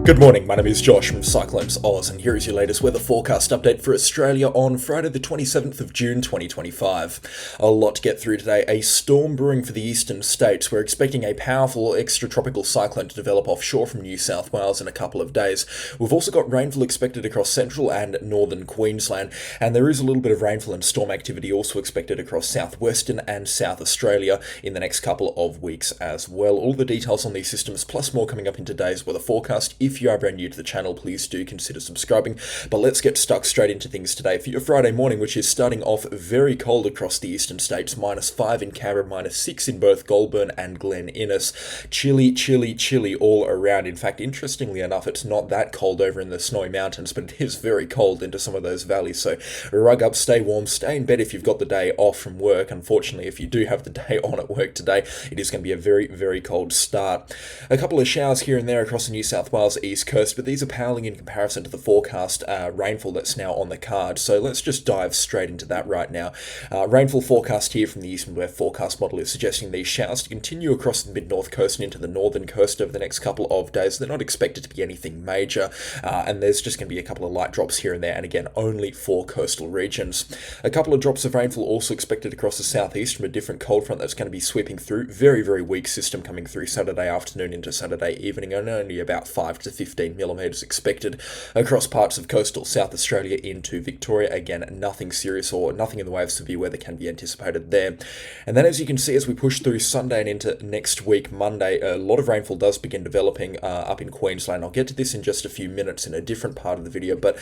Good morning, my name is Josh from CyclonesOZ, and here is your latest weather forecast update for Australia on Friday the 27th of June 2025. A lot to get through today. A storm brewing for the eastern states. We're expecting a powerful extratropical cyclone to develop offshore from New South Wales in a couple of days. We've also got rainfall expected across central and northern Queensland, and there is a little bit of rainfall and storm activity also expected across southwestern and South Australia in the next couple of weeks as well. All the details on these systems plus more coming up in today's weather forecast. If you are brand new to the channel, please do consider subscribing. But let's get stuck straight into things today for your Friday morning, which is starting off very cold across the eastern states. -5 in Canberra, -6 in both Goulburn and Glen Innes. Chilly all around. In fact, interestingly enough, it's not that cold over in the Snowy Mountains, but it is very cold into some of those valleys. So rug up, stay warm, stay in bed if you've got the day off from work. Unfortunately, if you do have the day on at work today, it is going to be a very cold start. A couple of showers here and there across the New South Wales east coast, but these are paling in comparison to the forecast rainfall that's now on the card. So let's just dive straight into that right now. Rainfall forecast here from the Eastern Weather Forecast model is suggesting these showers to continue across the mid-north coast and into the northern coast over the next couple of days. They're not expected to be anything major, and there's just going to be a couple of light drops here and there, and again, only for coastal regions. A couple of drops of rainfall also expected across the southeast from a different cold front that's going to be sweeping through. Very weak system coming through Saturday afternoon into Saturday evening, and only about 5 to 15 millimetres expected across parts of coastal South Australia into Victoria. Again, nothing serious or nothing in the way of severe weather can be anticipated there. And then, as you can see, as we push through Sunday and into next week, Monday, a lot of rainfall does begin developing up in Queensland. I'll get to this in just a few minutes in a different part of the video, but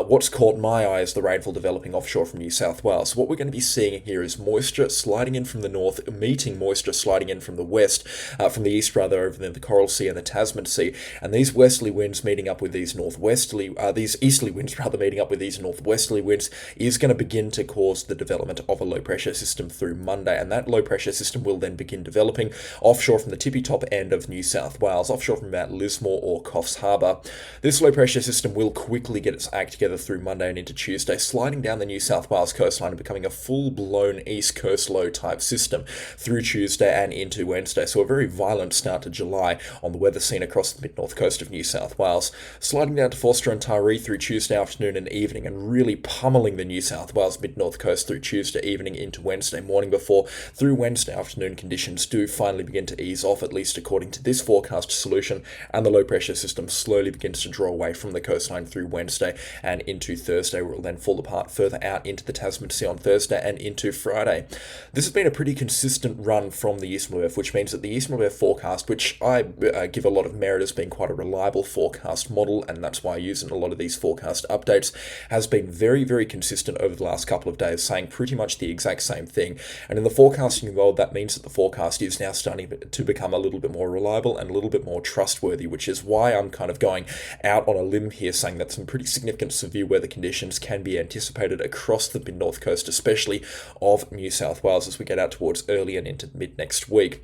what's caught my eye is the rainfall developing offshore from New South Wales. So what we're going to be seeing here is moisture sliding in from the north, meeting moisture sliding in from the west, from the east rather, over the Coral Sea and the Tasman Sea, and these westerly winds meeting up with these easterly winds rather meeting up with these northwesterly winds is going to begin to cause the development of a low pressure system through Monday, and that low pressure system will then begin developing offshore from the tippy top end of New South Wales, offshore from about Lismore or Coffs Harbour. This low pressure system will quickly get its act together through Monday and into Tuesday, sliding down the New South Wales coastline and becoming a full-blown east coast low type system through Tuesday and into Wednesday. So a very violent start to July on the weather scene across the mid-north coast of New South Wales, sliding down to Forster and Taree through Tuesday afternoon and evening, and really pummeling the New South Wales mid-north coast through Tuesday evening into Wednesday morning, before through Wednesday afternoon conditions do finally begin to ease off, at least according to this forecast solution, and the low pressure system slowly begins to draw away from the coastline through Wednesday and into Thursday, where it will then fall apart further out into the Tasman Sea on Thursday and into Friday. This has been a pretty consistent run from the Eastern Weather, which means that the Eastern Weather forecast, which I give a lot of merit as being quite a reliable forecast model, and that's why I use in a lot of these forecast updates, has been very consistent over the last couple of days, saying pretty much the exact same thing. And in the forecasting world, that means that the forecast is now starting to become a little bit more reliable and a little bit more trustworthy, which is why I'm kind of going out on a limb here, saying that some pretty significant severe weather conditions can be anticipated across the mid-north coast, especially of New South Wales, as we get out towards early and into mid next week.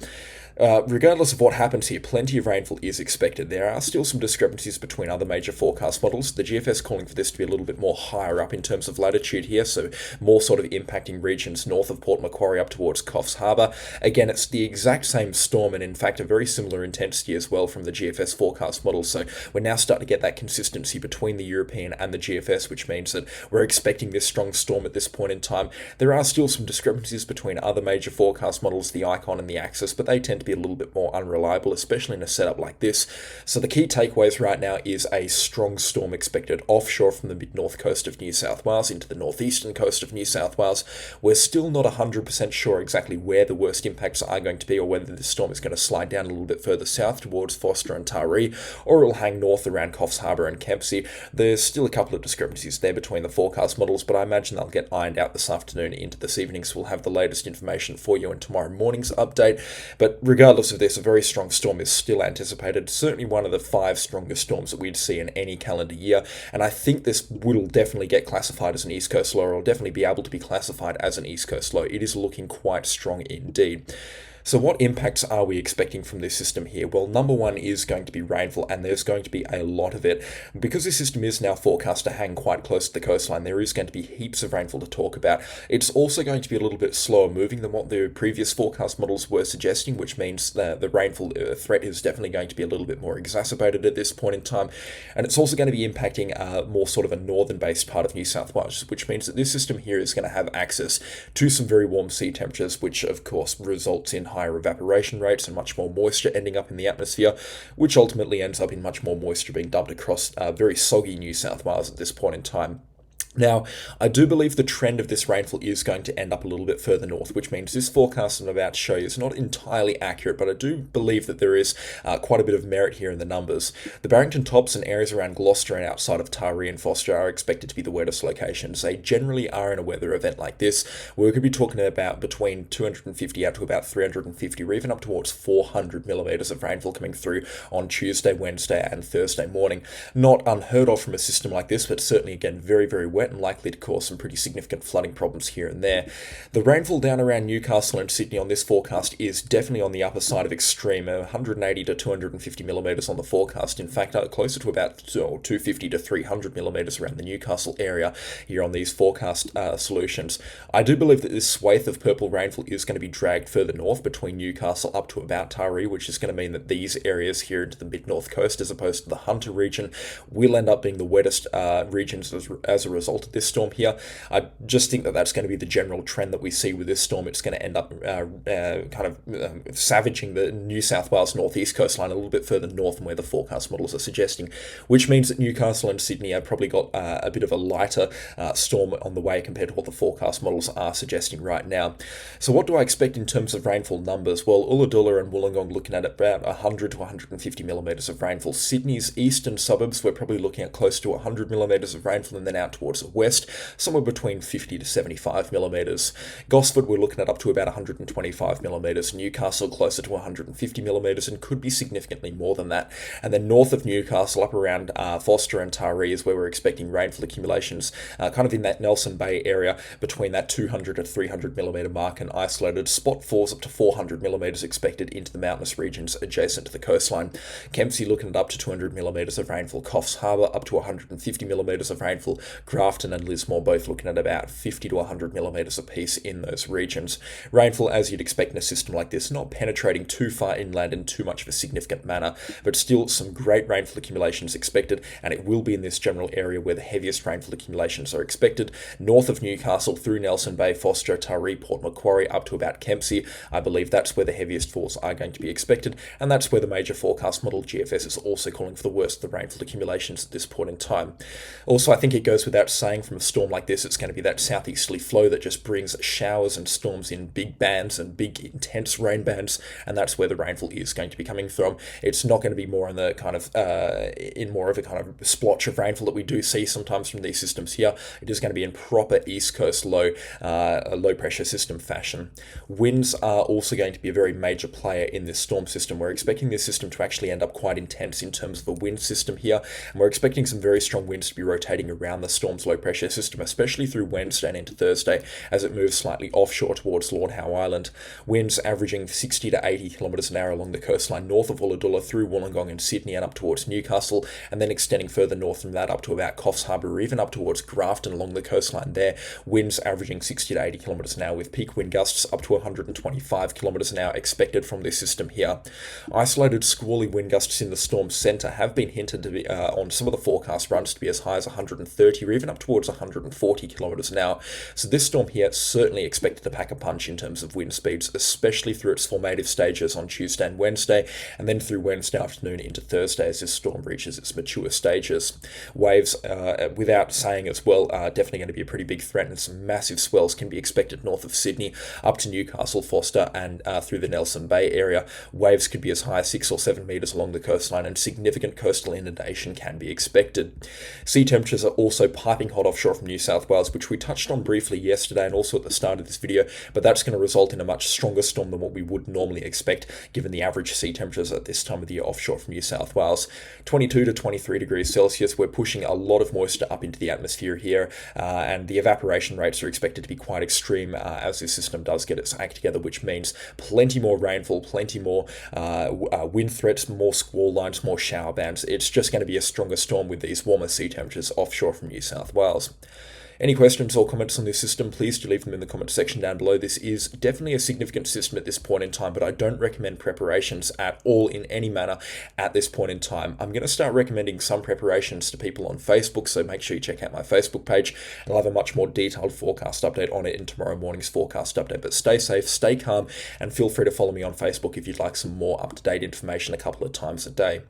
Regardless of what happens here, plenty of rainfall is expected. There are still some discrepancies between other major forecast models. The GFS calling for this to be a little bit more higher up in terms of latitude here, so more sort of impacting regions north of Port Macquarie up towards Coffs Harbour. Again, it's the exact same storm, and in fact a very similar intensity as well from the GFS forecast model. So we're now starting to get that consistency between the European and the GFS, which means that we're expecting this strong storm at this point in time. There are still some discrepancies between other major forecast models, the Icon and the Axis, but they tend to be a little bit more unreliable, especially in a setup like this. So the key takeaways right now is a strong storm expected offshore from the mid-north coast of New South Wales into the northeastern coast of New South Wales. We're still not 100% sure exactly where the worst impacts are going to be, or whether this storm is going to slide down a little bit further south towards Forster and Taree, or it'll hang north around Coffs Harbour and Kempsey. There's still a couple of discrepancies there between the forecast models, but I imagine they'll get ironed out this afternoon into this evening, so we'll have the latest information for you in tomorrow morning's update. But regardless of this, a very strong storm is still anticipated, certainly one of the 5 strongest storms that we'd see in any calendar year, and I think this will definitely get classified as an East Coast low, or will definitely be able to be classified as an East Coast low. It is looking quite strong indeed. So what impacts are we expecting from this system here? Well, number one is going to be rainfall, and there's going to be a lot of it. Because this system is now forecast to hang quite close to the coastline, there is going to be heaps of rainfall to talk about. It's also going to be a little bit slower moving than what the previous forecast models were suggesting, which means that the rainfall threat is definitely going to be a little bit more exacerbated at this point in time. And it's also going to be impacting more sort of a northern-based part of New South Wales, which means that this system here is going to have access to some very warm sea temperatures, which of course results in higher evaporation rates and much more moisture ending up in the atmosphere, which ultimately ends up in much more moisture being dumped across very soggy New South Wales at this point in time. Now, I do believe the trend of this rainfall is going to end up a little bit further north, which means this forecast I'm about to show you is not entirely accurate, but I do believe that there is quite a bit of merit here in the numbers. The Barrington Tops and areas around Gloucester and outside of Taree and Foster are expected to be the wettest locations. They generally are in a weather event like this, where we could be talking about between 250 out to about 350, or even up towards 400 millimetres of rainfall coming through on Tuesday, Wednesday and Thursday morning. Not unheard of from a system like this, but certainly, again, very, very wet and likely to cause some pretty significant flooding problems here and there. The rainfall down around Newcastle and Sydney on this forecast is definitely on the upper side of extreme, 180 to 250 millimetres on the forecast. In fact, closer to about 250 to 300 millimetres around the Newcastle area here on these forecast solutions. I do believe that this swathe of purple rainfall is going to be dragged further north between Newcastle up to about Taree, which is going to mean that these areas here into the mid-north coast, as opposed to the Hunter region, will end up being the wettest regions as a result of this storm here. I just think that that's going to be the general trend that we see with this storm. It's going to end up savaging the New South Wales northeast coastline a little bit further north than where the forecast models are suggesting, which means that Newcastle and Sydney have probably got a bit of a lighter storm on the way compared to what the forecast models are suggesting right now. So what do I expect in terms of rainfall numbers? Well, Ulladulla and Wollongong looking at about 100 to 150 millimetres of rainfall. Sydney's eastern suburbs, we're probably looking at close to 100 millimetres of rainfall, and then out towards the west, somewhere between 50 to 75 millimetres. Gosford, we're looking at up to about 125 millimetres. Newcastle, closer to 150 millimetres, and could be significantly more than that. And then north of Newcastle, up around Foster and Taree, is where we're expecting rainfall accumulations, kind of in that Nelson Bay area, between that 200 to 300 millimetre mark, and isolated spot falls up to 400 millimetres expected into the mountainous regions adjacent to the coastline. Kempsey looking at up to 200 millimetres of rainfall. Coffs Harbour up to 150 millimetres of rainfall. Grafton and Lismore both looking at about 50 to 100 millimetres apiece in those regions. Rainfall, as you'd expect in a system like this, not penetrating too far inland in too much of a significant manner, but still some great rainfall accumulations expected, and it will be in this general area where the heaviest rainfall accumulations are expected. North of Newcastle through Nelson Bay, Foster, Taree, Port Macquarie, up to about Kempsey. I believe that's where the heaviest falls are going to be expected, and that's where the major forecast model GFS is also calling for the worst of the rainfall accumulations at this point in time. Also, I think it goes without saying, from a storm like this, it's going to be that southeasterly flow that just brings showers and storms in big bands and big intense rain bands, and that's where the rainfall is going to be coming from. It's not going to be more in the kind of in more of a kind of splotch of rainfall that we do see sometimes from these systems here. It is going to be in proper east coast low pressure system fashion. Winds are also going to be a very major player in this storm system. We're expecting this system to actually end up quite intense in terms of a wind system here, and we're expecting some very strong winds to be rotating around the storm's low pressure system, especially through Wednesday and into Thursday as it moves slightly offshore towards Lord Howe Island. Winds averaging 60 to 80 kilometres an hour along the coastline north of Ulladulla through Wollongong and Sydney and up towards Newcastle, and then extending further north from that up to about Coffs Harbour, or even up towards Grafton along the coastline there. Winds averaging 60 to 80 kilometres an hour with peak wind gusts up to 125 kilometres an hour expected from this system here. Isolated squally wind gusts in the storm centre have been hinted to be on some of the forecast runs to be as high as 130 or even up towards 140 kilometres an hour. So this storm here certainly expected to pack a punch in terms of wind speeds, especially through its formative stages on Tuesday and Wednesday, and then through Wednesday afternoon into Thursday as this storm reaches its mature stages. Waves, without saying as well, are definitely going to be a pretty big threat, and some massive swells can be expected north of Sydney up to Newcastle, Foster, and through the Nelson Bay area. Waves could be as high as 6 or 7 metres along the coastline, and significant coastal inundation can be expected. Sea temperatures are also piping hot offshore from New South Wales, which we touched on briefly yesterday and also at the start of this video, but that's going to result in a much stronger storm than what we would normally expect given the average sea temperatures at this time of the year offshore from New South Wales. 22 to 23 degrees Celsius, we're pushing a lot of moisture up into the atmosphere here, and the evaporation rates are expected to be quite extreme as this system does get its act together, which means plenty more rainfall, plenty more wind threats, more squall lines, more shower bands. It's just going to be a stronger storm with these warmer sea temperatures offshore from New South Wales. Any questions or comments on this system, please do leave them in the comment section down below. This is definitely a significant system at this point in time, but I don't recommend preparations at all in any manner at this point in time. I'm going to start recommending some preparations to people on Facebook, so make sure you check out my Facebook page. I'll have a much more detailed forecast update on it in tomorrow morning's forecast update. But stay safe, stay calm, and feel free to follow me on Facebook if you'd like some more up-to-date information a couple of times a day.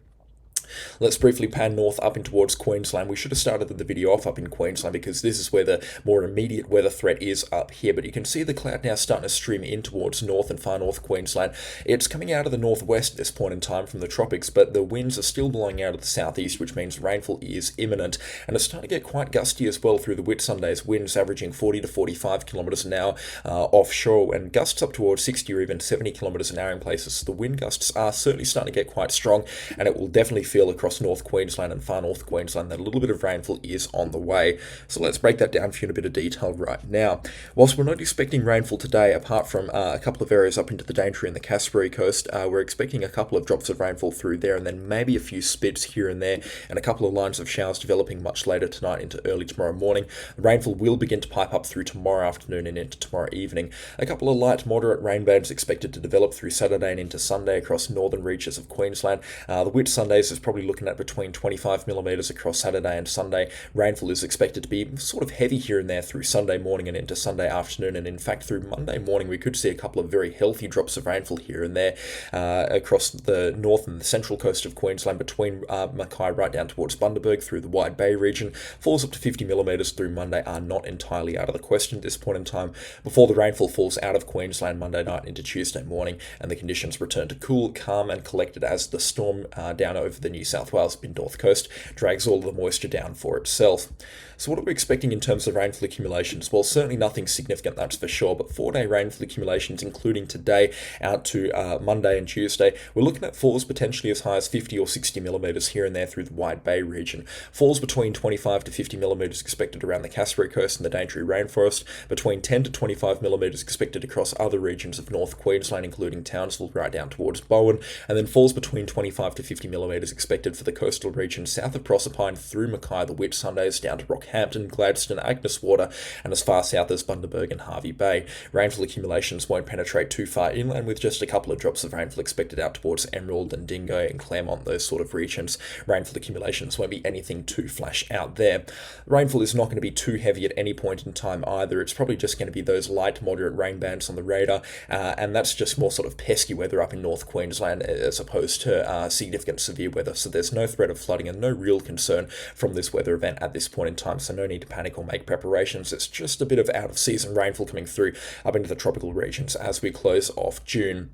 Let's briefly pan north up in towards Queensland. We should have started the video off up in Queensland because this is where the more immediate weather threat is up here. But you can see the cloud now starting to stream in towards north and far north Queensland. It's coming out of the northwest at this point in time from the tropics, but the winds are still blowing out of the southeast, which means rainfall is imminent. And it's starting to get quite gusty as well through the Whitsundays. Winds averaging 40 to 45 kilometres an hour offshore, and gusts up towards 60 or even 70 kilometres an hour in places. So the wind gusts are certainly starting to get quite strong, and it will definitely feel across North Queensland and far North Queensland that a little bit of rainfall is on the way. So let's break that down for you in a bit of detail right now. Whilst we're not expecting rainfall today, apart from a couple of areas up into the Daintree and the Cassowary coast, we're expecting a couple of drops of rainfall through there, and then maybe a few spits here and there, and a couple of lines of showers developing much later tonight into early tomorrow morning. The rainfall will begin to pipe up through tomorrow afternoon and into tomorrow evening. A couple of light moderate rain bands expected to develop through Saturday and into Sunday across northern reaches of Queensland. The Whitsundays is probably looking at between 25 millimetres across Saturday and Sunday. Rainfall is expected to be sort of heavy here and there through Sunday morning and into Sunday afternoon, and in fact through Monday morning we could see a couple of very healthy drops of rainfall here and there across the north and the central coast of Queensland between Mackay right down towards Bundaberg through the Wide Bay region. Falls up to 50 millimetres through Monday are not entirely out of the question at this point in time, before the rainfall falls out of Queensland Monday night into Tuesday morning, and the conditions return to cool, calm and collected as the storm down over the New South Wales mid-north coast drags all of the moisture down for itself. So what are we expecting in terms of rainfall accumulations? Well, certainly nothing significant, that's for sure, but 4-day rainfall accumulations, including today out to Monday and Tuesday, we're looking at falls potentially as high as 50 or 60 millimetres here and there through the Wide Bay region. Falls between 25 to 50 millimetres expected around the Cassowary coast and the Daintree rainforest, between 10 to 25 millimetres expected across other regions of North Queensland, including Townsville right down towards Bowen, and then falls between 25 to 50 millimetres expected for the coastal region south of Proserpine through Mackay, the Whitsundays, down to Rockhampton, Gladstone, Agnes Water, and as far south as Bundaberg and Hervey Bay. Rainfall accumulations won't penetrate too far inland, with just a couple of drops of rainfall expected out towards Emerald and Dingo and Claremont, those sort of regions. Rainfall accumulations won't be anything too flash out there. Rainfall is not going to be too heavy at any point in time either. It's probably just going to be those light, moderate rain bands on the radar, and that's just more sort of pesky weather up in North Queensland as opposed to significant severe weather. So there's no threat of flooding and no real concern from this weather event at this point in time, so no need to panic or make preparations. It's just a bit of out-of-season rainfall coming through up into the tropical regions as we close off June.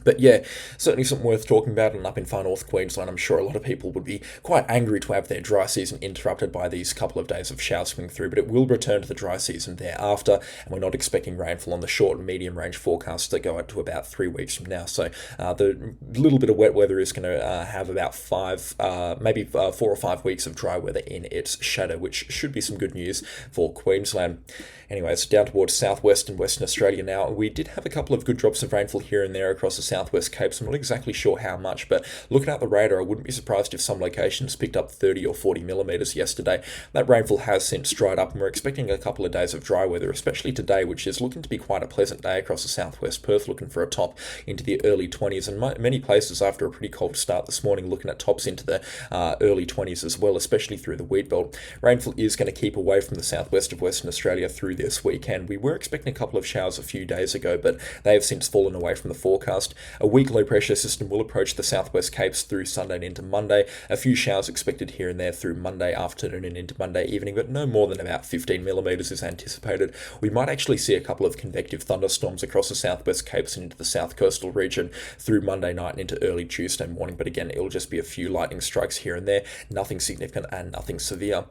But yeah, certainly something worth talking about, and up in far north Queensland, I'm sure a lot of people would be quite angry to have their dry season interrupted by these couple of days of showers coming through, but it will return to the dry season thereafter, and we're not expecting rainfall on the short and medium range forecasts that go out to about 3 weeks from now. So the little bit of wet weather is going to have about 4 or 5 weeks of dry weather in its shadow, which should be some good news for Queensland. Anyways, down towards southwest and Western Australia now, we did have a couple of good drops of rainfall here and there across the southwest Capes. I'm not exactly sure how much, but looking at the radar, I wouldn't be surprised if some locations picked up 30 or 40 millimetres yesterday. That rainfall has since dried up, and we're expecting a couple of days of dry weather, especially today, which is looking to be quite a pleasant day across the southwest Perth, looking for a top into the early 20s, and many places after a pretty cold start this morning looking at tops into the early 20s as well, especially through the wheat belt. Rainfall is going to keep away from the southwest of Western Australia through this weekend. We were expecting a couple of showers a few days ago, but they have since fallen away from the forecast. A weak low pressure system will approach the southwest Capes through Sunday and into Monday. A few showers expected here and there through Monday afternoon and into Monday evening, but no more than about 15 millimetres is anticipated. We might actually see a couple of convective thunderstorms across the southwest Capes and into the south coastal region through Monday night and into early Tuesday morning, but again, it'll just be a few lightning strikes here and there, nothing significant and nothing severe.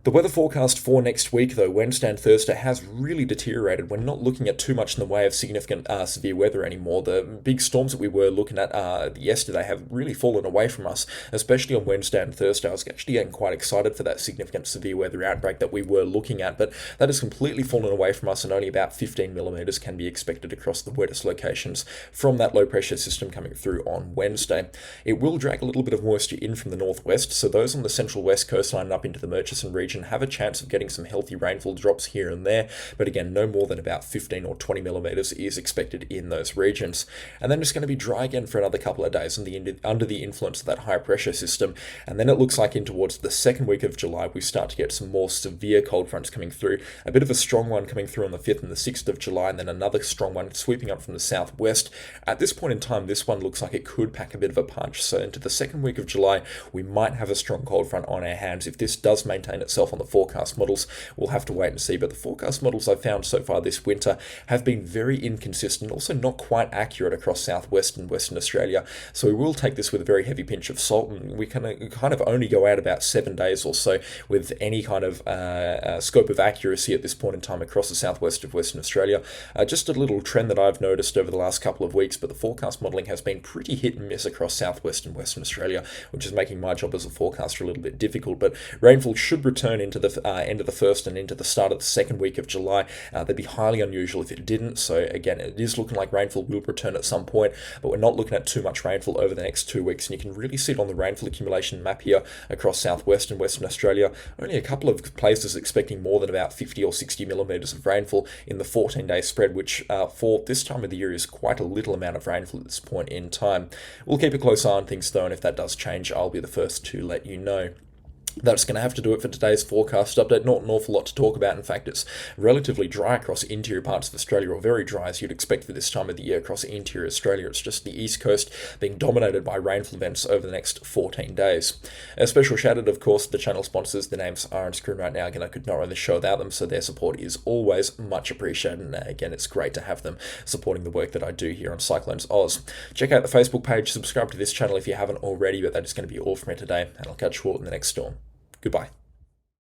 The weather forecast for next week, though, Wednesday and Thursday, has really deteriorated. We're not looking at too much in the way of significant severe weather anymore. The big storms that we were looking at yesterday have really fallen away from us, especially on Wednesday and Thursday. I was actually getting quite excited for that significant severe weather outbreak that we were looking at, but that has completely fallen away from us, and only about 15 millimetres can be expected across the wettest locations from that low pressure system coming through on Wednesday. It will drag a little bit of moisture in from the northwest, so those on the central west coastline and up into the Murchison region have a chance of getting some healthy rainfall drops here and there, but again, no more than about 15 or 20 millimetres is expected in those regions. And then it's going to be dry again for another couple of days under the influence of that high pressure system, and then it looks like in towards the second week of July we start to get some more severe cold fronts coming through, a bit of a strong one coming through on the 5th and the 6th of July, and then another strong one sweeping up from the southwest. At this point in time, this one looks like it could pack a bit of a punch, so into the second week of July we might have a strong cold front on our hands. If this does maintain itself on the forecast models, we'll have to wait and see, but the forecast models I've found so far this winter have been very inconsistent, also not quite accurate across southwest and Western Australia, so we will take this with a very heavy pinch of salt, and we can kind of only go out about 7 days or so with any kind of scope of accuracy at this point in time across the southwest of Western Australia. Just a little trend that I've noticed over the last couple of weeks, but the forecast modelling has been pretty hit and miss across southwest and Western Australia, which is making my job as a forecaster a little bit difficult, but rainfall should return into the end of the first and into the start of the second week of July. That'd be highly unusual if it didn't, so again, it is looking like rainfall will return at some point, but we're not looking at too much rainfall over the next 2 weeks, and you can really see it on the rainfall accumulation map here across southwest and Western Australia. Only a couple of places expecting more than about 50 or 60 millimetres of rainfall in the 14-day spread, which for this time of the year is quite a little amount of rainfall at this point in time. We'll keep a close eye on things though, and if that does change, I'll be the first to let you know. That's going to have to do it for today's forecast update. Not an awful lot to talk about. In fact, it's relatively dry across interior parts of Australia, or very dry as you'd expect for this time of the year across interior Australia. It's just the east coast being dominated by rainfall events over the next 14 days. A special shout out, of course, to the channel sponsors. The names are on screen right now. Again, I could not run this show without them, so their support is always much appreciated. And again, it's great to have them supporting the work that I do here on CyclonesOZ. Check out the Facebook page, subscribe to this channel if you haven't already, but that is going to be all from me today, and I'll catch you all in the next storm. Goodbye.